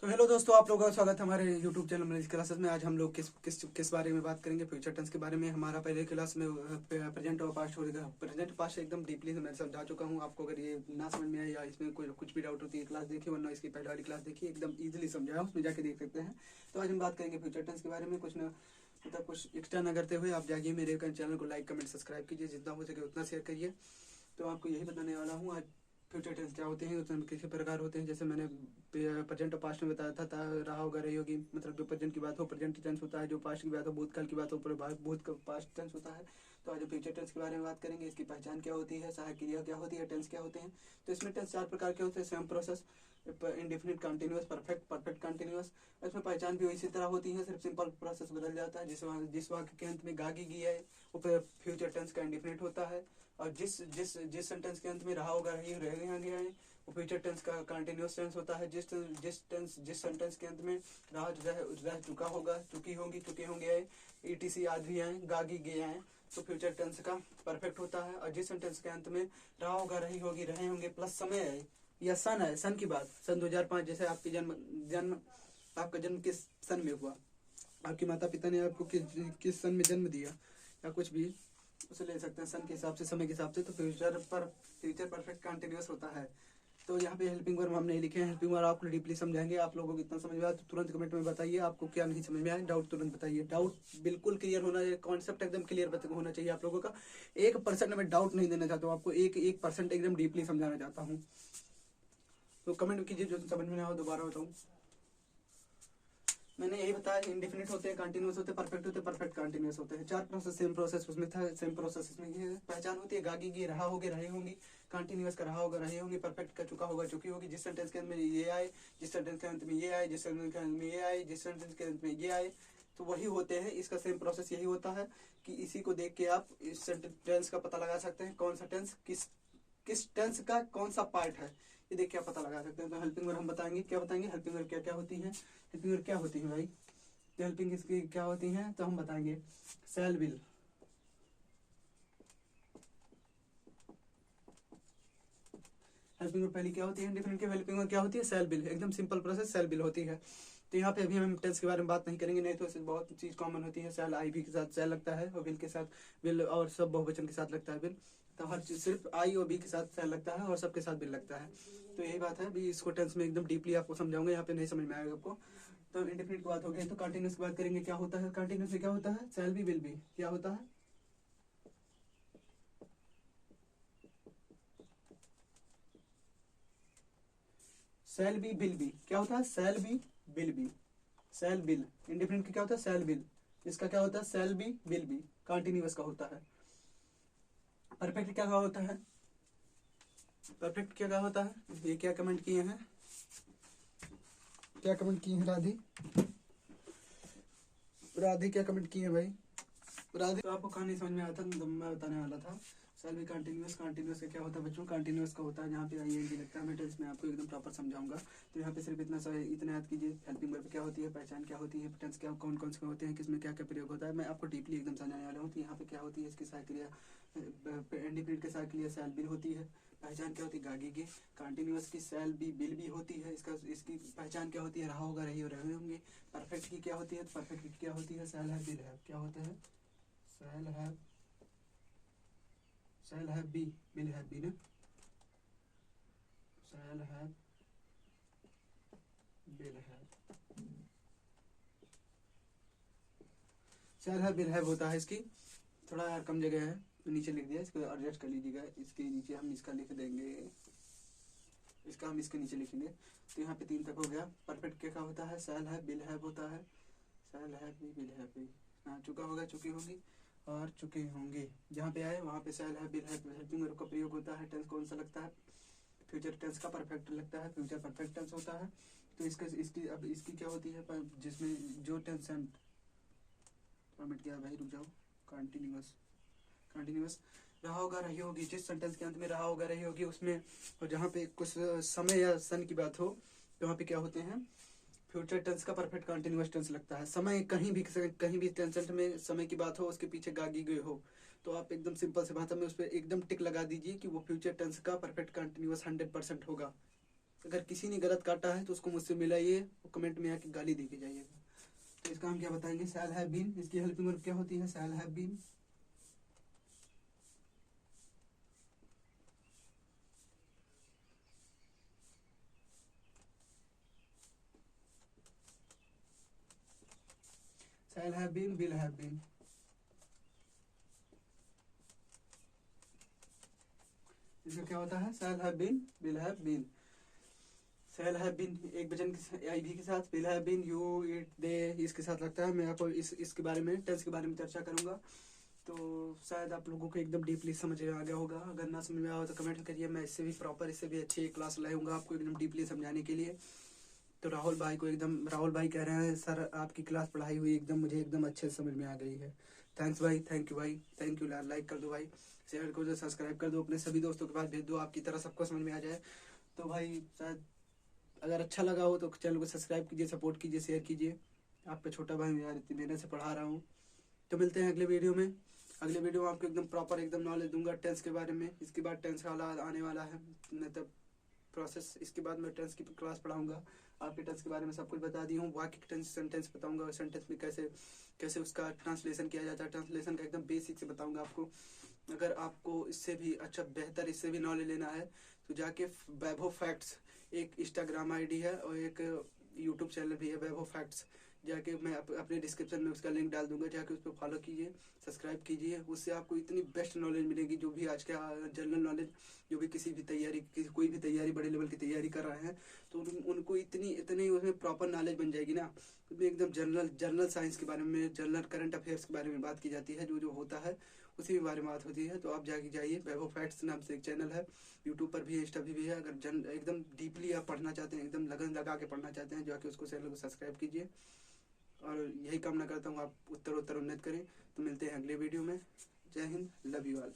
तो हेलो दोस्तों, आप लोगों का स्वागत है हमारे यूट्यूब चैनल में क्लासेस में। आज हम लोग किस किस किस बारे में बात करेंगे? फ्यूचर टेंस के बारे में। हमारा पहले क्लास में प्रेजेंट और पास्ट होगा। प्रेजेंट पास्ट एकदम डीपली मैं समझा चुका हूँ आपको। अगर ये ना समझ में आए या इसमें कोई कुछ भी डाउट होती है, क्लास देखिए, वरना इसकी पहले वाली क्लास देखिए, एकदम ईजिली समझाया, उसमें जाके देख सकते हैं। तो आज हम बात करेंगे फ्यूचर टेंस के बारे में। कुछ ना मतलब कुछ एक्स्ट्रा ना करते हुए आप जाइए मेरे चैनल को लाइक कमेंट सब्सक्राइब कीजिए, जितना हो सके उतना शेयर करिए। तो आपको यही बताने वाला हूँ आज फ्यूचर टेंस क्या होते हैं, उसमें किस प्रकार होते हैं। जैसे मैंने प्रेजेंट और पास्ट में बताया था, रहा होगा रही होगी, मतलब जो प्रेजेंट की बात हो प्रेजेंट टेंस होता है, जो पास्ट की बात हो भूतकाल की बात हो भूत का पास्ट टेंस होता है। तो आज फ्यूचर टेंस के बारे में बात करेंगे। इसकी पहचान क्या होती है, सहायक क्रिया क्या होती है, टेंस क्या होते हैं। तो इसमें टेंस 4 प्रकार के होते हैं। Same process, indefinite, continuous, perfect, perfect continuous. इसमें पहचान भी इसी तरह होती है, सिर्फ सिंपल प्रोसेस बदल जाता है। जिस वाक्य के अंत में गागी गी है वो फ्यूचर टेंस का इंडेफिनिट होता है, और जिस जिस जिस सेंटेंस के अंत में रहा होगा रही रह गया है वो फ्यूचर टेंस का कंटिन्यूअस टेंस होता है। जिस सेंटेंस के अंत में रह चुका होगा, चुकी होंगी, चुके होंगे, ईटीसी आज भी आए, गागी गए हैं, तो फ्यूचर टेंस का परफेक्ट होता है। और जिस सेंटेंस के अंत में रहा होगा रही होगी रहे होंगे प्लस समय है या सन है, सन की बात, सन 2005, जैसे आपकी आपका जन्म किस सन में हुआ, आपके माता पिता ने आपको किस सन में जन्म दिया, या कुछ भी उसे ले सकते हैं सन के हिसाब से, समय के हिसाब से। तो फ्यूचर परफेक्ट कंटिन्यूअस होता है। तो यहाँ पे हेल्पिंग वर्ब हम नहीं लिखे हैं। हेल्पिंग वर्ब आपको डीपली समझाएंगे। आप लोगों को इतना समझ में आया तो तुरंत कमेंट में बताइए आपको क्या नहीं समझ में आया। डाउट तुरंत बताइए। डाउट बिल्कुल क्लियर होना चाहिए, कॉन्सेप्ट एकदम क्लियर होना चाहिए आप लोगों का। 1% में डाउट नहीं देना चाहता हूँ आपको, 1% एकदम डीपली समझाना चाहता हूँ। तो कमेंट कीजिए जो समझ में ना हो, दोबारा बताऊँ। मैंने यही बताया, इंडेफिनिट होते हैं, कंटिन्यूअस होते हैं, परफेक्ट होते हैं, परफेक्ट कंटिन्यूअस होते हैं। 4 प्रोसेस, सेम प्रोसेस उसमें था, सेम प्रोसेस इसमें ये पहचान होती है। गागी गी रहा होगे रहे होंगी, कंटिन्यूअस का रहा होगा रहे होंगे, परफेक्ट का चुका होगा चुकी होगी। जिस सेंटेंस के अंत में ये आए, जिस सेंटेंस के अंत में ये आए, जिस सेंटेंस के अंत में ये आए, जिस सेंटेंस के अंत में ये आए, तो वही होते हैं। इसका सेम प्रोसेस यही होता है कि इसी को देख के आप इस टेंस का पता लगा सकते हैं, कौन सा टेंस किस टेंस का कौन सा पार्ट है, ये देख के आप पता लगा सकते हैं। तो हेल्पिंग वर्ब हम बताएंगे, क्या बताएंगे हेल्पिंग वर्ब क्या क्या होती है। हेल्पिंग वर्ब क्या होती है भाई, हेल्पिंग इसकी क्या होती हैं तो हम बताएंगे। सेल बिल, हेल्पिंग पहली क्या होती है, इंडेफिनिट हेल्पिंग में क्या होती है, सेल बिल। एकदम सिंपल प्रोसेस, सेल बिल होती है। तो यहाँ पे अभी हम टेंस के बारे में बात नहीं करेंगे, नहीं तो इससे बहुत चीज कॉमन होती है। सेल आई भी के साथ सेल लगता है, और बिल के साथ बिल, और सब बहुवचन के साथ लगता है बिल। तो हर चीज सिर्फ आई और बी के साथ सेल लगता है, और सबके साथ बिल लगता है। तो यही बात है। अभी इसको टेंस में एकदम डीपली आपको समझाऊंगा, यहाँ पे नहीं समझ में आएगा आपको। तो इंडेफिनिट की बात हो गई, तो कंटिन्यूस की बात करेंगे। क्या होता है कंटिन्यूस में, क्या होता है, सेल भी बिल भी क्या होता है, सेल बी बिल बी क्या होता है, shall be will be, shall will. Indefinite क्या होता है, सेल बिल। इसका क्या होता है, shall be will be, continuous का होता है। परफेक्ट क्या होता है, परफेक्ट क्या होता है, ये क्या कमेंट किए हैं, क्या कमेंट किए हैं राधे, राधे क्या कमेंट किए हैं भाई राधे। तो आपको कहानी समझ में आया था, मैं बताने वाला था। सेल भी कंटिन्यूअस, कंटिन्यूअस का क्या होता है बच्चों, कंटिन्यूअस का होता है जहाँ पे आईएनजी लगता है। मैं टेंस में आपको एकदम प्रॉपर समझाऊंगा। तो यहाँ पे सिर्फ इतना याद कीजिए, हेल्पिंग वर्ब क्या होती है, पहचान क्या होती है, टेंस क्या कौन कौन से होते हैं, किसमें क्या क्या प्रयोग होता है, मैं आपको डीपली एकदम समझाने वाला हूँ। तो यहाँ पे क्या होती है, इसकी सहायक्रिया इंडिफिनिट के सहायक्रिया सेल बिल होती है। पहचान क्या होती है, गागी गे। कंटिन्यूअस की सेल बी बिल भी होती है। इसकी पहचान क्या होती है, रहा होगा रही रहे होंगे। परफेक्ट की क्या होती है, परफेक्ट की क्या होती है, सेल है बिल है, क्या होता है, सेल है, सेल है बी बिल है बी ना, सेल है बिल है, सेल है बिल है होता है। इसकी थोड़ा यार कम जगह है तो नीचे लिख दिया, इसको एडजस्ट कर लीजिएगा। इसके नीचे हम इसका लिख देंगे, इसका हम इसके नीचे लिखेंगे। तो यहाँ पे 3 तक हो गया। परफेक्ट क्या होता है, सेल है बिल है होता है, सेल है बी बिल है बी। हाँ, चुका होगा चुकी होगी और चुके होंगे, जहाँ पे आए वहाँ पे सेल है बिल है। हेल्पिंग वर्ब का प्रयोग होता है। टेंस कौन सा लगता है, फ्यूचर टेंस का परफेक्ट लगता है, फ्यूचर परफेक्ट टेंस होता है। तो इसकी क्या होती है, जिसमें जो टेंस मिट गया भाई, रुक जाओ। कंटिन्यूअस, कंटिन्यूअस रहा होगा रही होगी, जिस सेंटेंस के अंत में रहा होगा रही होगी उसमें, और जहाँ पे कुछ समय या सन की बात हो तो वहाँ पे क्या होते हैं, फ्यूचर टेंस का परफेक्ट कंटिन्यूअस टेंस लगता है। समय कहीं भी टेंस में समय की बात हो, उसके पीछे गागी गए हो, तो आप एकदम सिंपल से भाषा में उस पर एकदम टिक लगा दीजिए कि वो फ्यूचर टेंस का परफेक्ट कंटिन्यूअस 100% होगा। अगर किसी ने गलत काटा है तो उसको मुझसे मिलाइए, कमेंट में आके गाली दे के जाइएगा। तो इसका हम क्या बताएंगे, शैल हैव बीन, इसकी हेल्पिंग वर्ब क्या होती है, shall have been. Shall have been, will have been. इसका क्या होता है, shall have been, will have been. Shall have been एक वचन के आई भी के साथ, will have been you it they इसके साथ लगता है। मैं आपको इसके बारे में, टेंस के बारे में चर्चा करूंगा। तो शायद आप लोगों को एकदम डीपली समझ में आ गया होगा। अगर ना समझ में आया हो तो कमेंट करिए, मैं इससे भी प्रॉपर, इससे भी अच्छी क्लास लाऊंगा आपको एकदम डीपली समझाने के लिए। तो राहुल भाई को एकदम, राहुल भाई कह रहे हैं सर आपकी क्लास पढ़ाई हुई एकदम मुझे एकदम अच्छे से समझ में आ गई है। थैंक्स भाई, थैंक यू भाई, थैंक यू। लाइक कर दो भाई, शेयर कर दो, सब्सक्राइब कर दो, अपने सभी दोस्तों के पास भेज दो, आपकी तरह सबको समझ में आ जाए। तो भाई शायद अगर अच्छा लगा हो तो चैनल को सब्सक्राइब कीजिए, सपोर्ट कीजिए, शेयर कीजिए। आपका छोटा भाई यार इतनी मेहनत से पढ़ा रहा हूँ। तो मिलते हैं अगले वीडियो में। अगले वीडियो में आपको एकदम प्रॉपर एकदम नॉलेज दूंगा टेंस के बारे में। इसके बाद टेंस का आने वाला है, मतलब प्रोसेस। इसके बाद मैं टेंस की क्लास पढ़ाऊंगा। आपके टेंस के बारे में सब कुछ बता दी हूँ। वाक्य टेंस सेंटेंस बताऊंगा, सेंटेंस में कैसे कैसे उसका ट्रांसलेशन किया जाता है, ट्रांसलेशन का एकदम बेसिक से बताऊंगा आपको। अगर आपको इससे भी अच्छा बेहतर इससे भी नॉलेज लेना है तो जाके वैभव फैक्ट्स, एक इंस्टाग्राम आईडी है और एक यूट्यूब चैनल भी है वैभव फैक्ट्स, जाके मैं अपने डिस्क्रिप्शन में उसका लिंक डाल दूंगा, जाके उस पर फॉलो कीजिए, सब्सक्राइब कीजिए। उससे आपको इतनी बेस्ट नॉलेज मिलेगी, जो भी आज का जनरल नॉलेज, जो भी किसी भी तैयारी, कोई भी तैयारी बड़े लेवल की तैयारी कर रहे हैं तो उनको इतनी उसमें प्रॉपर नॉलेज बन जाएगी ना। उसमें एकदम जनरल साइंस के बारे में, जनरल करंट अफेयर्स के बारे में बात की जाती है, जो जो होता है उसी के बारे में बात होती है। तो आप जाके जाइए, वैभव फैक्ट्स नाम से एक चैनल है, यूट्यूब पर भी है, इंस्टा भी है। अगर एकदम डीपली आप पढ़ना चाहते हैं, एकदम लगन लगा के पढ़ना चाहते हैं, जाके उसको चैनल को सब्सक्राइब कीजिए। और यही कामना करता हूँ आप उत्तर उन्नत करें। तो मिलते हैं अगले वीडियो में। जय हिंद, लव यू ऑल।